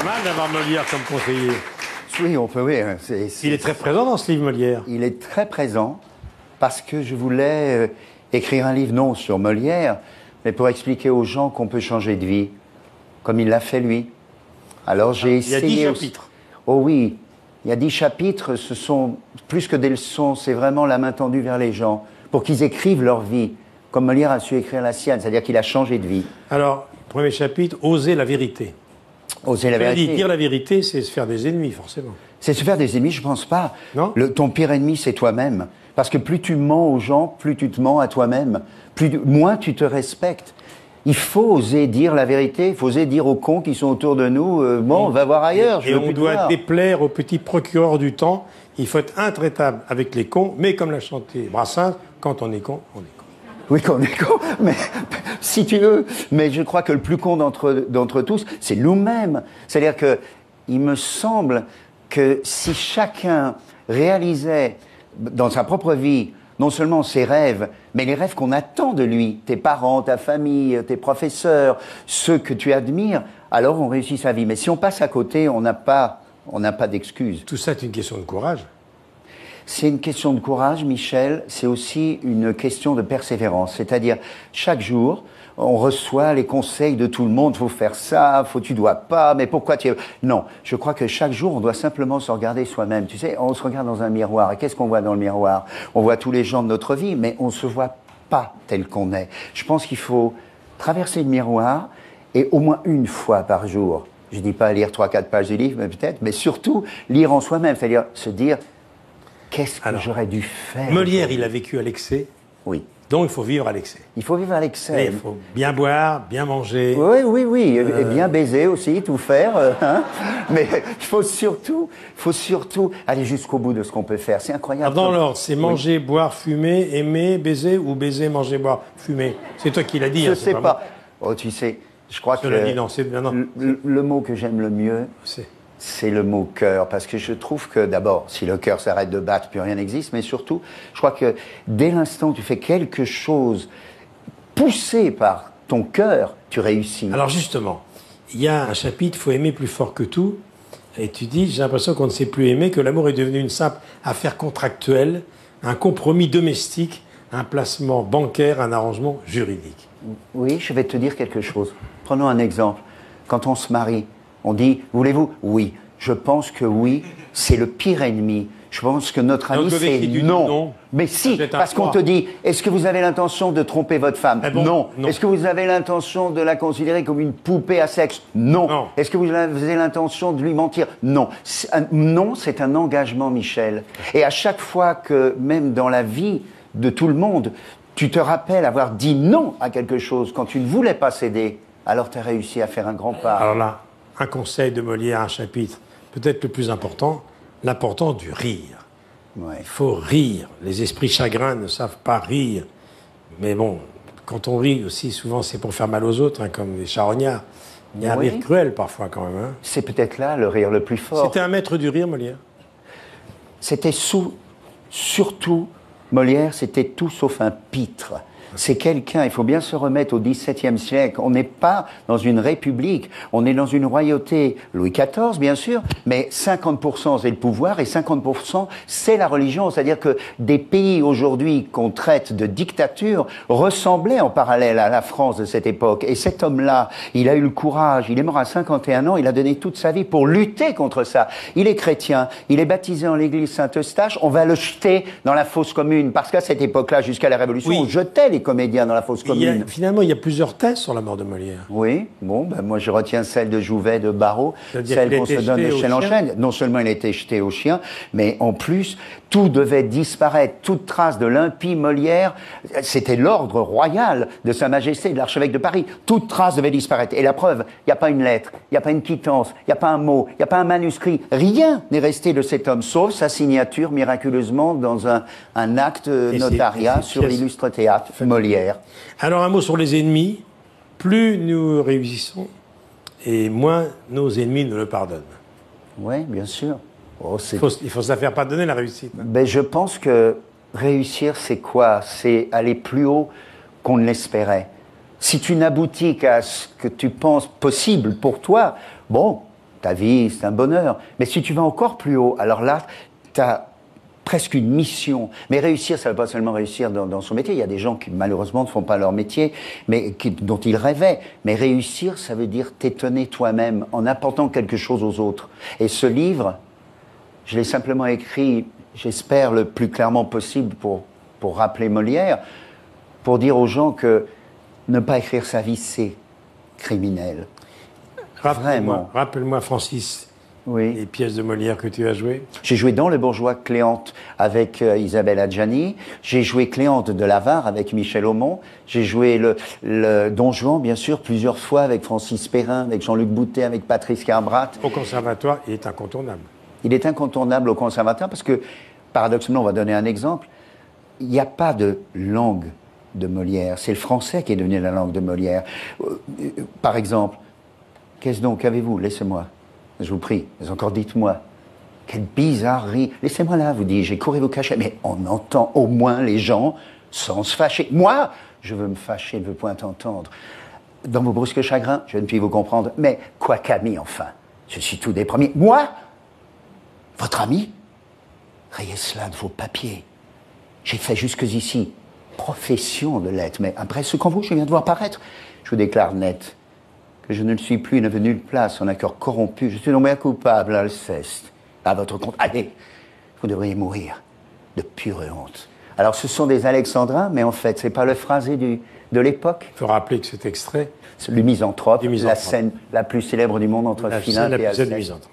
mal d'avoir Molière comme conseiller. Oui, on peut, oui. Il est très présent dans ce livre, Molière. Il est très présent parce que je voulais écrire un livre, non sur Molière, mais pour expliquer aux gens qu'on peut changer de vie, comme il l'a fait lui. Alors j'ai essayé... Il y a 10 chapitres. Oh oui, il y a 10 chapitres, ce sont plus que des leçons, c'est vraiment la main tendue vers les gens, pour qu'ils écrivent leur vie, comme Molière a su écrire la sienne, c'est-à-dire qu'il a changé de vie. Alors, premier chapitre, oser la vérité. Oser la vérité. Dire la vérité, c'est se faire des ennemis, forcément. C'est se faire des ennemis, je pense pas. Non. Ton pire ennemi, c'est toi-même. Parce que plus tu mens aux gens, plus tu te mens à toi-même, moins tu te respectes. Il faut oser dire la vérité, il faut oser dire aux cons qui sont autour de nous, bon, on va voir ailleurs. Et on doit déplaire au petit procureur du temps. Il faut être intraitable avec les cons, mais comme l'a chanté Brassens, quand on est con, on est con. Oui, qu'on est con, mais si tu veux. Mais je crois que le plus con d'entre tous, c'est nous-mêmes. C'est-à-dire que il me semble que si chacun réalisait dans sa propre vie non seulement ses rêves, mais les rêves qu'on attend de lui, tes parents, ta famille, tes professeurs, ceux que tu admires, alors on réussit sa vie. Mais si on passe à côté, on n'a pas d'excuses. Tout ça est une question de courage. C'est une question de courage, Michel, c'est aussi une question de persévérance. C'est-à-dire, chaque jour, on reçoit les conseils de tout le monde, faut faire ça, tu dois pas, mais pourquoi tu... Non, je crois que chaque jour, on doit simplement se regarder soi-même. Tu sais, on se regarde dans un miroir, et qu'est-ce qu'on voit dans le miroir? On voit tous les gens de notre vie, mais on ne se voit pas tel qu'on est. Je pense qu'il faut traverser le miroir, et au moins une fois par jour, je dis pas lire 3-4 pages du livre, mais peut-être, mais surtout lire en soi-même, c'est-à-dire se dire... Qu'est-ce que j'aurais dû faire? Molière, il a vécu à l'excès. Oui. Donc, il faut vivre à l'excès. Il faut vivre à l'excès. Il faut bien boire, bien manger. Oui, oui, oui. Et bien baiser aussi, tout faire. Hein. Mais il faut surtout aller jusqu'au bout de ce qu'on peut faire. C'est incroyable. Alors, dans l'ordre, c'est manger, boire, fumer, aimer, baiser ou baiser, manger, boire, fumer. C'est toi qui l'as dit. Je ne sais pas. Oh, tu sais, je crois que le mot que j'aime le mieux, c'est le mot cœur, parce que je trouve que d'abord, si le cœur s'arrête de battre, plus rien n'existe, mais surtout, je crois que dès l'instant où tu fais quelque chose poussé par ton cœur, tu réussis. Alors justement, il y a un chapitre, il faut aimer plus fort que tout, et tu dis, j'ai l'impression qu'on ne sait plus aimer, que l'amour est devenu une simple affaire contractuelle, un compromis domestique, un placement bancaire, un arrangement juridique. Oui, je vais te dire quelque chose. Prenons un exemple. Quand on se marie, on dit, voulez-vous? Oui. Je pense que oui, c'est le pire ennemi. Je pense que notre ami, c'est non. Mais si, parce qu'on te dit, est-ce que vous avez l'intention de tromper votre femme? Non. Est-ce que vous avez l'intention de la considérer comme une poupée à sexe? Non. Est-ce que vous avez l'intention de lui mentir? Non. Non, c'est un engagement, Michel. Et à chaque fois que, même dans la vie de tout le monde, tu te rappelles avoir dit non à quelque chose quand tu ne voulais pas céder, alors tu as réussi à faire un grand pas. Alors là, un conseil de Molière, un chapitre, peut-être le plus important, l'importance du rire. Ouais. Il faut rire. Les esprits chagrins ne savent pas rire. Mais bon, quand on rit aussi, souvent, c'est pour faire mal aux autres, hein, comme les charognards. Il y a un rire cruel, parfois, quand même. Hein. C'est peut-être là le rire le plus fort. C'était un maître du rire, Molière? C'était surtout, Molière, c'était tout sauf un pitre. C'est quelqu'un, il faut bien se remettre au XVIIe siècle. On n'est pas dans une république, on est dans une royauté. Louis XIV, bien sûr, mais 50% c'est le pouvoir et 50% c'est la religion. C'est-à-dire que des pays aujourd'hui qu'on traite de dictature ressemblaient en parallèle à la France de cette époque. Et cet homme-là, il a eu le courage, il est mort à 51 ans, il a donné toute sa vie pour lutter contre ça. Il est chrétien, il est baptisé en l'église Saint-Eustache, on va le jeter dans la fosse commune. Parce qu'à cette époque-là, jusqu'à la Révolution, on jetait les comédiens dans la fosse commune. Finalement, il y a plusieurs thèses sur la mort de Molière. Oui, bon, ben moi je retiens celle de Jouvet, de Barrault, celle qu'on se donne de Chêne-en-Chêne. Non seulement il a été jeté au chien, mais en plus, tout devait disparaître, toute trace de l'impie Molière. C'était l'ordre royal de Sa Majesté, de l'archevêque de Paris. Toute trace devait disparaître. Et la preuve, il n'y a pas une lettre, il n'y a pas une quittance, il n'y a pas un mot, il n'y a pas un manuscrit. Rien n'est resté de cet homme, sauf sa signature miraculeusement dans un acte notariat sur l'illustre théâtre Molière. Alors un mot sur les ennemis. Plus nous réussissons, et moins nos ennemis nous le pardonnent. Oui, bien sûr. Oh, il faut se la faire pardonner, la réussite. Ben, je pense que réussir, c'est quoi? C'est aller plus haut qu'on ne l'espérait. Si tu n'aboutis qu'à ce que tu penses possible pour toi, bon, ta vie, c'est un bonheur. Mais si tu vas encore plus haut, alors là, tu as presque une mission. Mais réussir, ça ne veut pas seulement réussir dans son métier. Il y a des gens qui, malheureusement, ne font pas leur métier, mais dont ils rêvaient. Mais réussir, ça veut dire t'étonner toi-même en apportant quelque chose aux autres. Et ce livre, je l'ai simplement écrit, j'espère, le plus clairement possible pour rappeler Molière, pour dire aux gens que ne pas écrire sa vie, c'est criminel. Rappelle-moi, Francis, oui. les pièces de Molière que tu as jouées. J'ai joué dans Le Bourgeois Cléante avec Isabelle Adjani. J'ai joué Cléante de Lavar avec Michel Aumont. J'ai joué le Don Juan, bien sûr, plusieurs fois avec Francis Perrin, avec Jean-Luc Boutet, avec Patrice Carbrat. Au conservatoire, il est incontournable. Il est incontournable au conservatoire parce que, paradoxalement, on va donner un exemple, il n'y a pas de langue de Molière. C'est le français qui est devenu la langue de Molière. Par exemple, qu'est-ce donc, qu'avez-vous? Laissez-moi. Je vous prie, mais encore dites-moi. Quelle bizarrerie. Laissez-moi là, vous dis, j'ai couru vous cacher. Mais on entend au moins les gens sans se fâcher. Moi, je veux me fâcher, ne veux point entendre. Dans vos brusques chagrins, je ne puis vous comprendre. Mais quoi qu'ami, enfin, je suis tout des premiers. Moi, votre ami, rayez cela de vos papiers. J'ai fait jusqu'ici profession de l'être, mais après ce qu'en vous, je viens de voir paraître, je vous déclare net que je ne le suis plus, ne veux nulle place en un cœur corrompu. Je suis nommé coupable, Alceste, à votre compte. Allez, vous devriez mourir de pure honte. Alors, ce sont des alexandrins, mais en fait, c'est pas le phrasé de l'époque. Il faut rappeler que cet extrait... Le Misanthrope, la scène la plus célèbre du monde entre Philinte et Alceste.